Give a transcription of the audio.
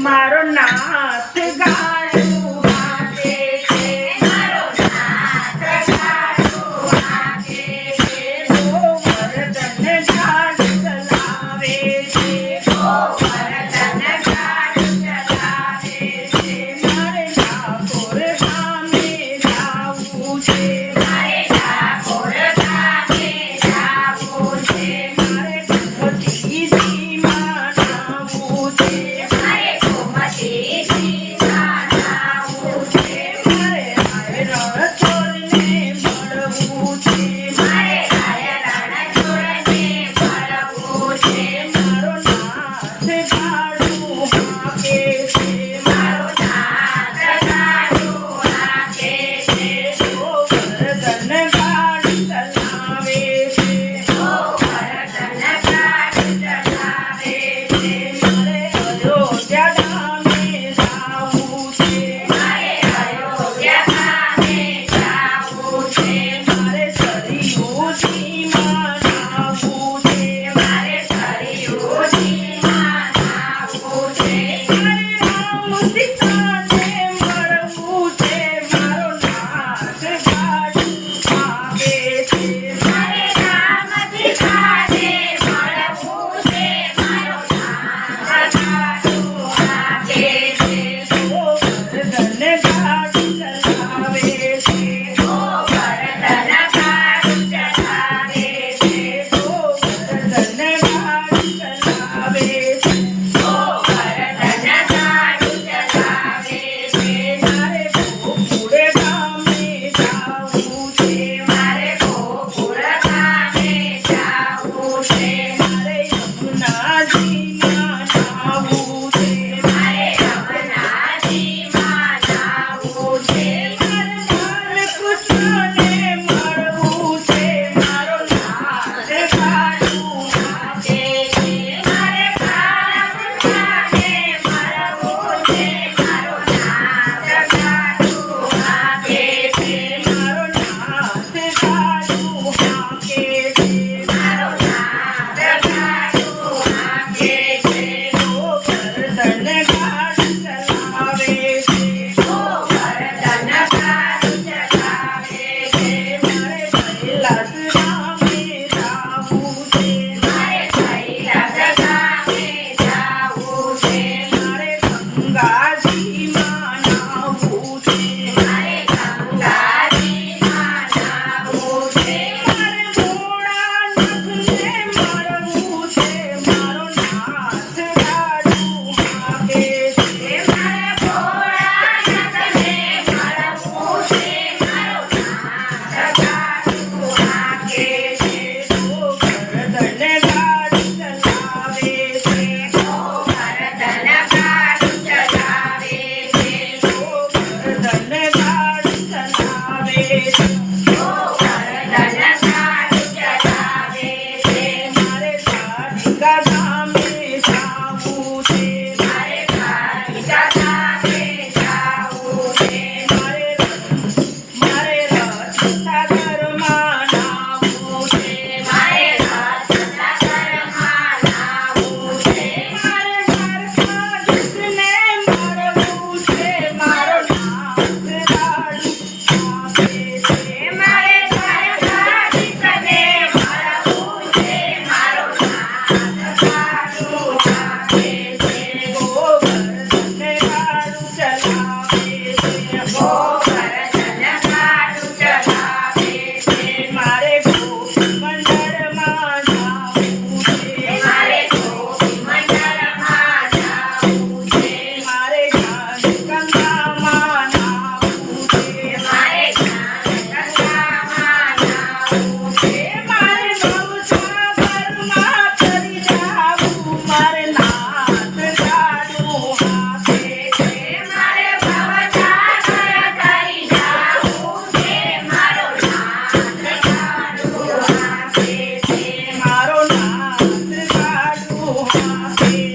મારો નાથ ગાડું હાકે છે મારો નાથ ગાડું હાકે છે ગોવર્ધન ગાડું ચલાવે છે ગોવર્ધન ગાડું ચલાવે છે મારે ડાકોર ગામે જાવું છે મારે ડાકોર ગામે જાવું છે મારે ગોમતીજીમાં જાવું છે મારે ગોમતીજીમાં જાવું છે મારે રણછોડને મળવું છે મારે રણછોડને મળવું છે મારો નાથ ગાડું હાકે છે મારો નાથ ગાડું હાકે છે ગોવર્ધન ગાડું ચલાવે છે ગોવર્ધન ગાડું ચલાવે છે મારે અયોધ્યા ગામે જાવું છે મારે અયોધ્યા ગામે જાવું છે મારે સરયુજીમાં જાવું છે મારે સરયુજીમાં જાવું છે મારે રામ સીતાને મળવું છે મારો નાથ ગાડું હાકે છે મારે રામ સીતાને મળવું છે મારો નાથ ગાડું હાકે છે ગોવર્ધન ગાડું ચલાવે છે ગોવર્ધન ગાડું ચલાવે છે ગોવર્ધન ગાડું ચલાવે છે ગોવર્ધન ગાડું ચલાવે છે મારે ગોકુળ ગામે જાવું છે મારે ગોકુળ ગામે જાવું છે મારે યમુનાજીમાં જાવું છે મારે યમુનાજીમાં જાવું છે મારે બાલકૃષ્ણને મળવું છે મારો નાથ ગાડું હાકે છે મારે બાલકૃષ્ણને મળવું છે મારો નાથ ગાડું હાકે છે મારો નાથ ગાડું હાકે છે મારો નાથ ગાડું હાકે છે ગોવર્ધન ગાડું ચલાવે છે ગોવર્ધન ગાડું ચલાવે છે મારે કૈલાસ ગામે જાવું છે મારે કૈલાસ ગામે જાવું છે મારે ગંગાજીમાં નાહવું છે મારે ગંગાજીમાં નાહવું છે મારે ભોળાનાથને મળવું છે મારો નાથ ગાડું હાકે છે મારે ભોળાનાથને મળવું છે મારો નાથ ગાડું હાકે છે ગોવર્ધન ગાડું ચલાવે છે ગોવર્ધન ગાડું ચલાવે છે ગોવર્ધન ગાડું ચલાવે છે ગોવર્ધન ગાડું ચલાવે છે મારે દ્વારિકા ગામે જાવું છે મારે દ્વારિકા ગામે જાવું છે મારે રથસાગરમાં નાહવું છે મારે રથસાગરમાં નાહવું છે મારે દ્વારકાધીશને મળવું છે મારો નાથ ગાડું હાકે છે મારે દ્વારકાધીશને મળવું છે મારો નાથ ગાડું હાકે છે ગોવર્ધન ગાડું ચલાવે છે ગોવર્ધન ગાડું ચલાવે છે મારે ગોપી મંડળમાં જાવું છે મારે ગોપી મંડળમાં જાવું છે મારે જ્ઞાનગંગામાં નાહવું છે મારે જ્ઞાનગંગામાં નાહવું છે મારે ભવસાગરમાં તરી જાવું મારે નાથ ગાડું હાકે છે મારે ભવસાગર તરી જાવું છે મારો નાથ ગાડું હાકે છે મારો નાથ ગાડું હાકે